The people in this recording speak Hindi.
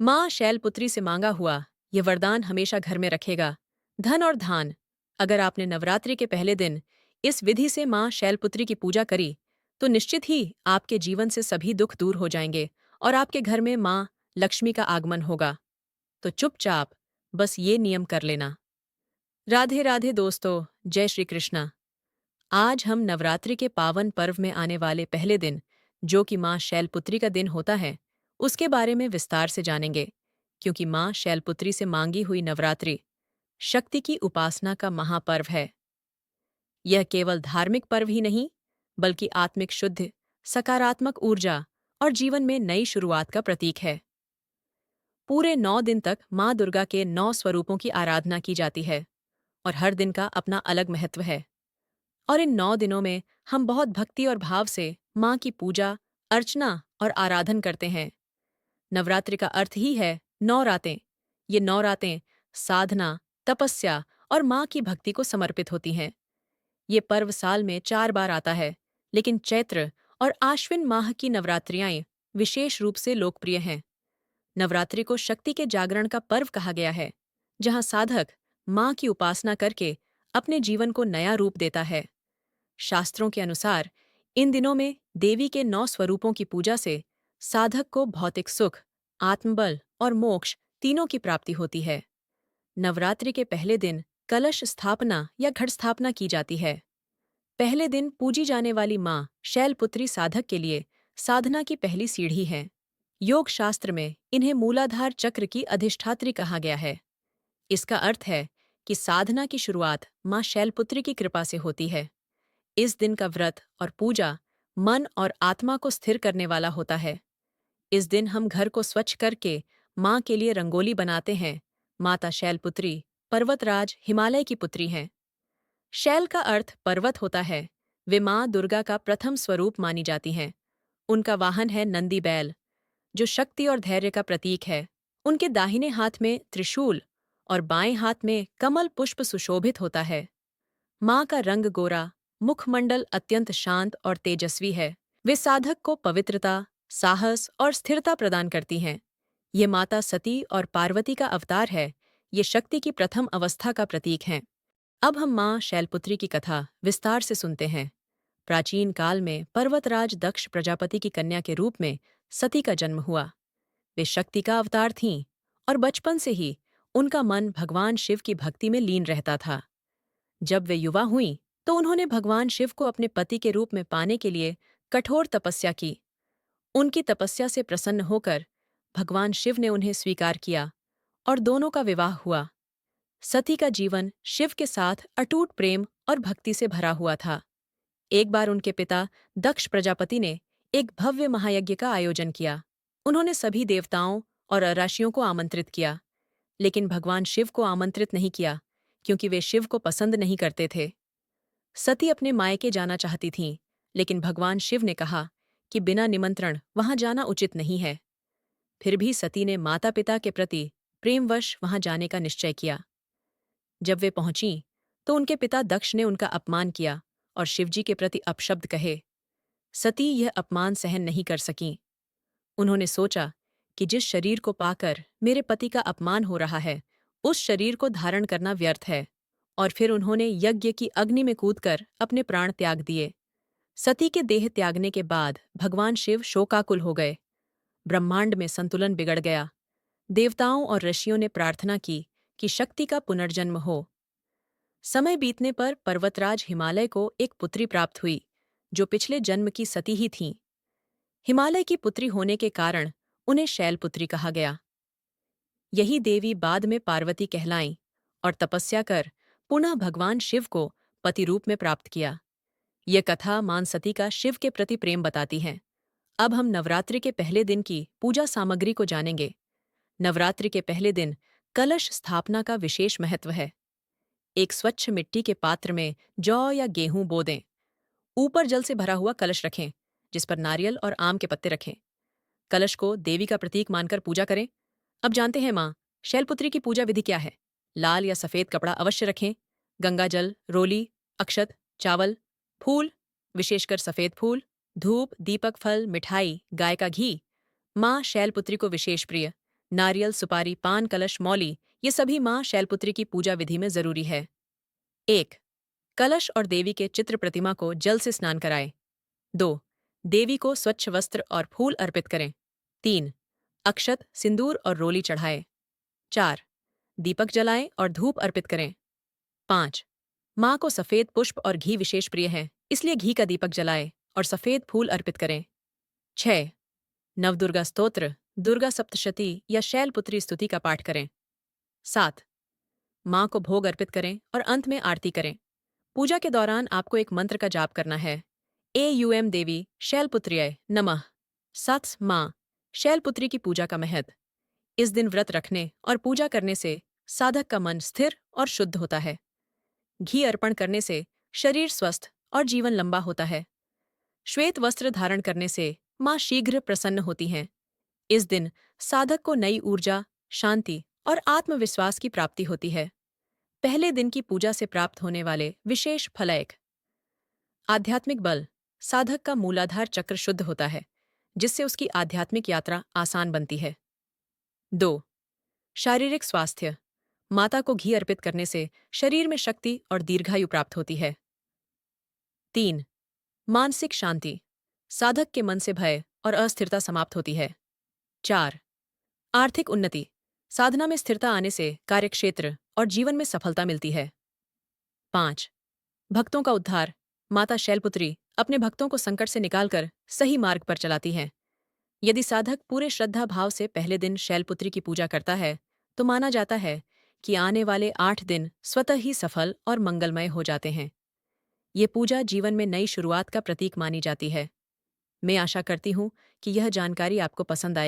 माँ शैलपुत्री से मांगा हुआ ये वरदान हमेशा घर में रखेगा, धन और धान। अगर आपने नवरात्रि के पहले दिन इस विधि से माँ शैलपुत्री की पूजा करी, तो निश्चित ही आपके जीवन से सभी दुख दूर हो जाएंगे और आपके घर में माँ लक्ष्मी का आगमन होगा। तो चुपचाप बस ये नियम कर लेना। राधे राधे दोस्तों, जय श्री कृष्णा। आज हम नवरात्रि के पावन पर्व में आने वाले पहले दिन, जो कि माँ शैलपुत्री का दिन होता है, उसके बारे में विस्तार से जानेंगे। क्योंकि माँ शैलपुत्री से मांगी हुई नवरात्रि शक्ति की उपासना का महापर्व है। यह केवल धार्मिक पर्व ही नहीं, बल्कि आत्मिक शुद्ध, सकारात्मक ऊर्जा और जीवन में नई शुरुआत का प्रतीक है। पूरे 9 दिन तक माँ दुर्गा के 9 स्वरूपों की आराधना की जाती है और हर दिन का अपना अलग महत्व है। और इन 9 दिनों में हम बहुत भक्ति और भाव से माँ की पूजा, अर्चना और आराधन करते हैं। नवरात्रि का अर्थ ही है 9 रातें। ये 9 रातें साधना, तपस्या और माँ की भक्ति को समर्पित होती हैं। ये पर्व साल में 4 बार आता है, लेकिन चैत्र और आश्विन माह की नवरात्रियाँ विशेष रूप से लोकप्रिय हैं। नवरात्रि को शक्ति के जागरण का पर्व कहा गया है, जहाँ साधक माँ की उपासना करके अपने जीवन को नया रूप देता है। शास्त्रों के अनुसार इन दिनों में देवी के 9 स्वरूपों की पूजा से साधक को भौतिक सुख, आत्मबल और मोक्ष तीनों की प्राप्ति होती है। नवरात्रि के पहले दिन कलश स्थापना या घट स्थापना की जाती है। पहले दिन पूजी जाने वाली माँ शैलपुत्री साधक के लिए साधना की पहली सीढ़ी है। योग शास्त्र में इन्हें मूलाधार चक्र की अधिष्ठात्री कहा गया है। इसका अर्थ है कि साधना की शुरुआत माँ शैलपुत्री की कृपा से होती है। इस दिन का व्रत और पूजा मन और आत्मा को स्थिर करने वाला होता है। इस दिन हम घर को स्वच्छ करके माँ के लिए रंगोली बनाते हैं। माता शैलपुत्री पर्वतराज हिमालय की पुत्री हैं। शैल का अर्थ पर्वत होता है। वे माँ दुर्गा का प्रथम स्वरूप मानी जाती हैं। उनका वाहन है नंदी बैल, जो शक्ति और धैर्य का प्रतीक है। उनके दाहिने हाथ में त्रिशूल और बाएं हाथ में कमल पुष्प सुशोभित होता है। माँ का रंग गोरा, मुखमंडल अत्यंत शांत और तेजस्वी है। वे साधक को पवित्रता, साहस और स्थिरता प्रदान करती हैं। ये माता सती और पार्वती का अवतार है। ये शक्ति की प्रथम अवस्था का प्रतीक हैं। अब हम माँ शैलपुत्री की कथा विस्तार से सुनते हैं। प्राचीन काल में पर्वतराज दक्ष प्रजापति की कन्या के रूप में सती का जन्म हुआ। वे शक्ति का अवतार थीं और बचपन से ही उनका मन भगवान शिव की भक्ति में लीन रहता था। जब वे युवा हुईं, तो उन्होंने भगवान शिव को अपने पति के रूप में पाने के लिए कठोर तपस्या की। उनकी तपस्या से प्रसन्न होकर भगवान शिव ने उन्हें स्वीकार किया और दोनों का विवाह हुआ। सती का जीवन शिव के साथ अटूट प्रेम और भक्ति से भरा हुआ था। एक बार उनके पिता दक्ष प्रजापति ने एक भव्य महायज्ञ का आयोजन किया। उन्होंने सभी देवताओं और अराशियों को आमंत्रित किया, लेकिन भगवान शिव को आमंत्रित नहीं किया, क्योंकि वे शिव को पसंद नहीं करते थे। सती अपने मायके जाना चाहती थीं, लेकिन भगवान शिव ने कहा कि बिना निमंत्रण वहां जाना उचित नहीं है। फिर भी सती ने माता पिता के प्रति प्रेमवश वहां जाने का निश्चय किया। जब वे पहुंचीं, तो उनके पिता दक्ष ने उनका अपमान किया और शिवजी के प्रति अपशब्द कहे। सती यह अपमान सहन नहीं कर सकीं। उन्होंने सोचा कि जिस शरीर को पाकर मेरे पति का अपमान हो रहा है, उस शरीर को धारण करना व्यर्थ है, और फिर उन्होंने यज्ञ की अग्नि में कूदकर अपने प्राण त्याग दिए। सती के देह त्यागने के बाद भगवान शिव शोकाकुल हो गए। ब्रह्मांड में संतुलन बिगड़ गया। देवताओं और ऋषियों ने प्रार्थना की कि शक्ति का पुनर्जन्म हो। समय बीतने पर पर्वतराज हिमालय को एक पुत्री प्राप्त हुई, जो पिछले जन्म की सती ही थीं। हिमालय की पुत्री होने के कारण उन्हें शैलपुत्री कहा गया। यही देवी बाद में पार्वती कहलाईं और तपस्या कर पुनः भगवान शिव को पति रूप में प्राप्त किया। यह कथा मान सती का शिव के प्रति प्रेम बताती है। अब हम नवरात्रि के पहले दिन की पूजा सामग्री को जानेंगे। नवरात्रि के पहले दिन कलश स्थापना का विशेष महत्व है। एक स्वच्छ मिट्टी के पात्र में जौ या गेहूं बो दें। ऊपर जल से भरा हुआ कलश रखें, जिस पर नारियल और आम के पत्ते रखें। कलश को देवी का प्रतीक मानकर पूजा करें। अब जानते हैं माँ शैलपुत्री की पूजा विधि क्या है। लाल या सफेद कपड़ा अवश्य रखें। गंगा जल, रोली, अक्षत, चावल, फूल, विशेषकर सफेद फूल, धूप, दीपक, फल, मिठाई, गाय का घी। माँ शैलपुत्री को विशेष प्रिय नारियल, सुपारी, पान, कलश, मौली ये सभी माँ शैलपुत्री की पूजा विधि में जरूरी है। 1. कलश और देवी के चित्र प्रतिमा को जल से स्नान कराएं। 2. देवी को स्वच्छ वस्त्र और फूल अर्पित करें। 3. अक्षत, सिंदूर और रोली चढ़ाएं। 4. दीपक जलाएं और धूप अर्पित करें। 5. माँ को सफेद पुष्प और घी विशेष प्रिय है, इसलिए घी का दीपक जलाएं और सफेद फूल अर्पित करें। 6. नवदुर्गा स्तोत्र, दुर्गा सप्तशती या शैलपुत्री स्तुति का पाठ करें। 7. माँ को भोग अर्पित करें और अंत में आरती करें। पूजा के दौरान आपको एक मंत्र का जाप करना है। एयूएम देवी शैलपुत्र्यै नमः। 7. माँ शैलपुत्री की पूजा का महत्व। इस दिन व्रत रखने और पूजा करने से साधक का मन स्थिर और शुद्ध होता है। घी अर्पण करने से शरीर स्वस्थ और जीवन लंबा होता है। श्वेत वस्त्र धारण करने से माँ शीघ्र प्रसन्न होती हैं। इस दिन साधक को नई ऊर्जा, शांति और आत्मविश्वास की प्राप्ति होती है। पहले दिन की पूजा से प्राप्त होने वाले विशेष फल। 1. आध्यात्मिक बल। साधक का मूलाधार चक्र शुद्ध होता है, जिससे उसकी आध्यात्मिक यात्रा आसान बनती है। 2. शारीरिक स्वास्थ्य। माता को घी अर्पित करने से शरीर में शक्ति और दीर्घायु प्राप्त होती है। 3. मानसिक शांति। साधक के मन से भय और अस्थिरता समाप्त होती है। 4. आर्थिक उन्नति। साधना में स्थिरता आने से कार्यक्षेत्र और जीवन में सफलता मिलती है। 5. भक्तों का उद्धार। माता शैलपुत्री अपने भक्तों को संकट से निकालकर सही मार्ग पर चलाती हैं। यदि साधक पूरे श्रद्धा भाव से पहले दिन शैलपुत्री की पूजा करता है, तो माना जाता है कि आने वाले 8 दिन स्वतः ही सफल और मंगलमय हो जाते हैं। ये पूजा जीवन में नई शुरुआत का प्रतीक मानी जाती है। मैं आशा करती हूँ कि यह जानकारी आपको पसंद आए।